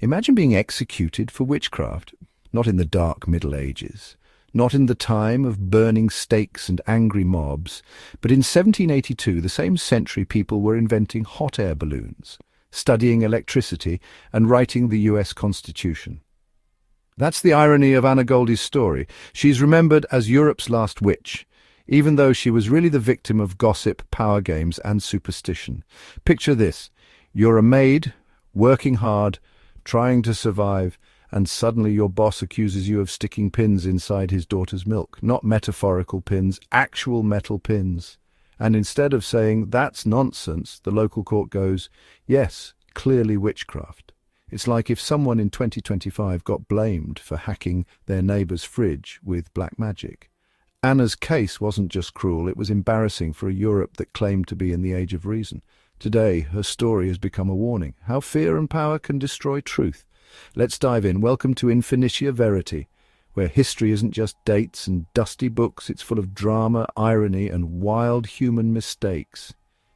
Imagine being executed for witchcraft, not in the dark Middle Ages, not in the time of burning stakes and angry mobs, but in 1782, the same century, people were inventing hot air balloons, studying electricity, and writing the US Constitution. That's the irony of Anna Göldi's story. She's remembered as Europe's last witch, even though she was really the victim of gossip, power games, and superstition. Picture this. You're a maid, working hard, trying to survive, and suddenly your boss accuses you of sticking pins inside his daughter's milk. Not metaphorical pins, actual metal pins. And instead of saying, "That's nonsense," the local court goes, "Yes, clearly witchcraft." It's like if someone in 2025 got blamed for hacking their neighbour's fridge with black magic. Anna's case wasn't just cruel, it was embarrassing for a Europe that claimed to be in the age of reason. Today, her story has become a warning. How fear and power can destroy truth. Let's dive in. Welcome to Infinitia, Verity, where history isn't just dates and dusty books, it's full of drama, irony, and wild human mistakes.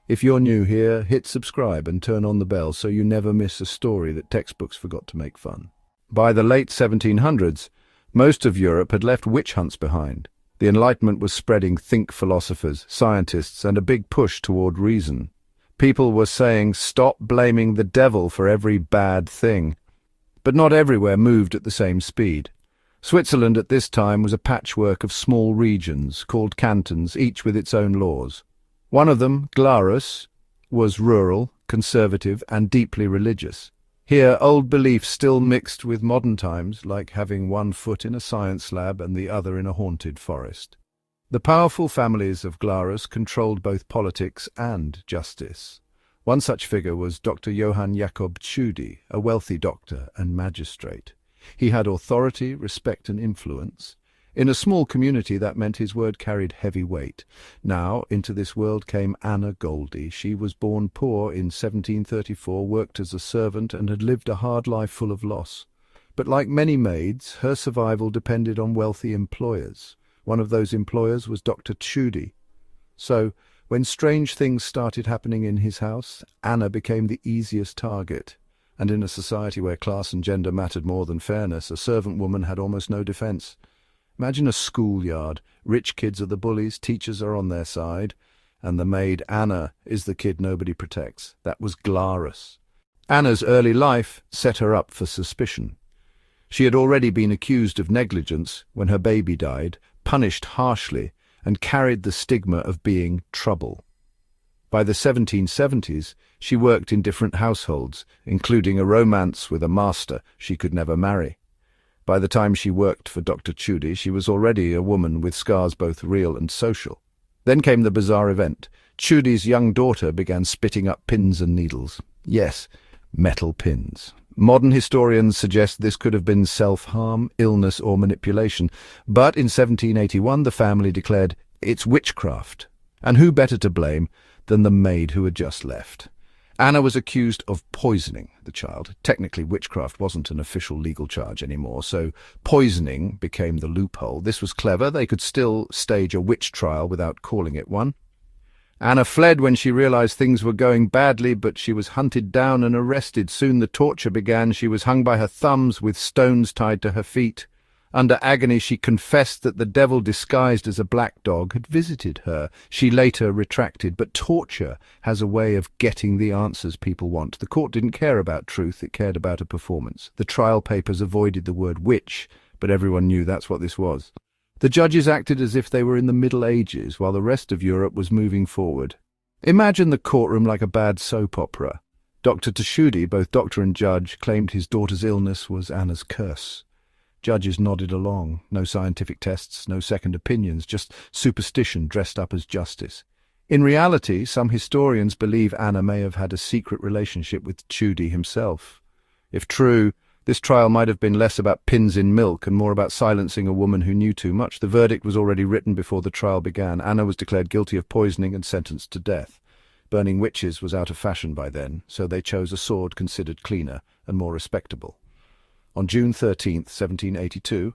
If you're new here, hit subscribe and turn on the bell so you never miss a story that textbooks forgot to make fun. By the late 1700s, most of Europe had left witch hunts behind. The Enlightenment was spreading think philosophers, scientists, and a big push toward reason. People were saying, stop blaming the devil for every bad thing. But not everywhere moved at the same speed. Switzerland at this time was a patchwork of small regions, called cantons, each with its own laws. One of them, Glarus, was rural, conservative, and deeply religious. Here, old beliefs still mixed with modern times, like having one foot in a science lab and the other in a haunted forest. The powerful families of Glarus controlled both politics and justice. One such figure was Dr. Johann Jakob Tschudi, a wealthy doctor and magistrate. He had authority, respect, and influence. In a small community, that meant his word carried heavy weight. Now, into this world came Anna Göldi. She was born poor in 1734, worked as a servant, and had lived a hard life full of loss. But like many maids, her survival depended on wealthy employers. One of those employers was Dr. Tschudi. So, when strange things started happening in his house, Anna became the easiest target. And in a society where class and gender mattered more than fairness, a servant woman had almost no defense. Imagine a schoolyard. Rich kids are the bullies, teachers are on their side, and the maid Anna is the kid nobody protects. That was Glarus. Anna's early life set her up for suspicion. She had already been accused of negligence when her baby died, punished harshly, and carried the stigma of being trouble. By the 1770s, she worked in different households, including a romance with a master she could never marry. By the time she worked for Dr. Tschudi, she was already a woman with scars both real and social. Then came the bizarre event. Tschudis' young daughter began spitting up pins and needles. Yes, metal pins. Modern historians suggest this could have been self-harm, illness, or manipulation. But in 1781, the family declared, it's witchcraft. And who better to blame than the maid who had just left? Anna was accused of poisoning the child. Technically, witchcraft wasn't an official legal charge anymore, so poisoning became the loophole. This was clever. They could still stage a witch trial without calling it one. Anna fled when she realized things were going badly, but she was hunted down and arrested. Soon the torture began. She was hung by her thumbs with stones tied to her feet. Under agony, she confessed that the devil disguised as a black dog had visited her. She later retracted, but torture has a way of getting the answers people want. The court didn't care about truth, it cared about a performance. The trial papers avoided the word witch, but everyone knew that's what this was. The judges acted as if they were in the Middle Ages, while the rest of Europe was moving forward. Imagine the courtroom like a bad soap opera. Dr. Tschudi, both doctor and judge, claimed his daughter's illness was Anna's curse. Judges nodded along. No scientific tests, no second opinions, just superstition dressed up as justice. In reality, some historians believe Anna may have had a secret relationship with Tschudi himself. If true, this trial might have been less about pins in milk and more about silencing a woman who knew too much. The verdict was already written before the trial began. Anna was declared guilty of poisoning and sentenced to death. Burning witches was out of fashion by then, so they chose a sword considered cleaner and more respectable. On June 13, 1782,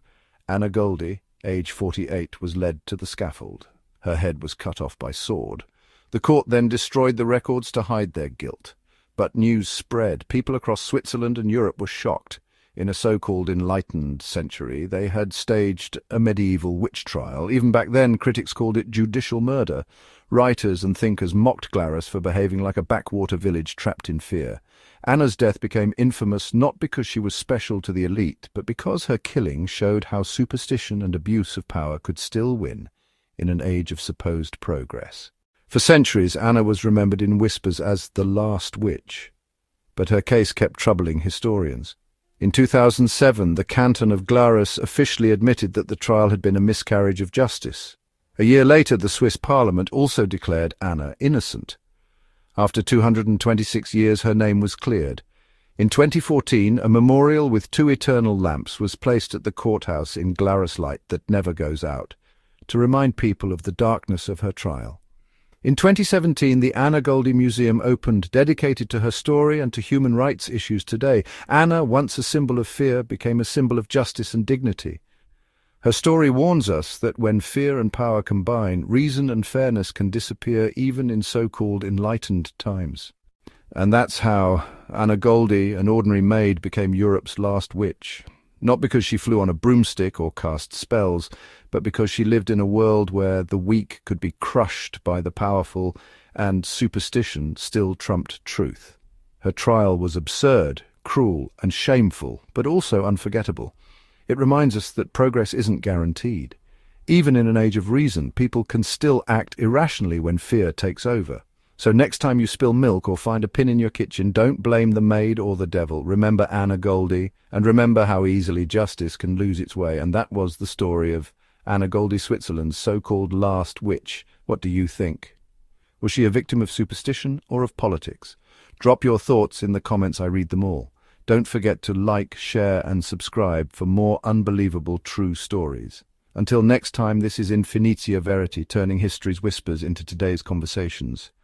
Anna Göldi, age 48, was led to the scaffold. Her head was cut off by sword. The court then destroyed the records to hide their guilt. But news spread. People across Switzerland and Europe were shocked. In a so-called enlightened century, they had staged a medieval witch trial. Even back then, critics called it judicial murder. Writers and thinkers mocked Glarus for behaving like a backwater village trapped in fear. Anna's death became infamous not because she was special to the elite, but because her killing showed how superstition and abuse of power could still win in an age of supposed progress. For centuries, Anna was remembered in whispers as the last witch, but her case kept troubling historians. In 2007, the canton of Glarus officially admitted that the trial had been a miscarriage of justice. A year later, the Swiss parliament also declared Anna innocent. After 226 years, her name was cleared. In 2014, a memorial with 2 eternal lamps was placed at the courthouse in Glarus light that never goes out, to remind people of the darkness of her trial. In 2017, the Anna Göldi Museum opened, dedicated to her story and to human rights issues today. Anna, once a symbol of fear, became a symbol of justice and dignity. Her story warns us that when fear and power combine, reason and fairness can disappear even in so-called enlightened times. And that's how Anna Göldi, an ordinary maid, became Europe's last witch. Not because she flew on a broomstick or cast spells, but because she lived in a world where the weak could be crushed by the powerful and superstition still trumped truth. Her trial was absurd, cruel, and shameful, but also unforgettable. It reminds us that progress isn't guaranteed. Even in an age of reason, people can still act irrationally when fear takes over. So next time you spill milk or find a pin in your kitchen, don't blame the maid or the devil. Remember Anna Göldi, and remember how easily justice can lose its way. And that was the story of Anna Göldi, Switzerland's so-called last witch. What do you think? Was she a victim of superstition or of politics? Drop your thoughts in the comments. I read them all. Don't forget to like, share, and subscribe for more unbelievable true stories. Until next time, this is Infinitia Verity, turning history's whispers into today's conversations.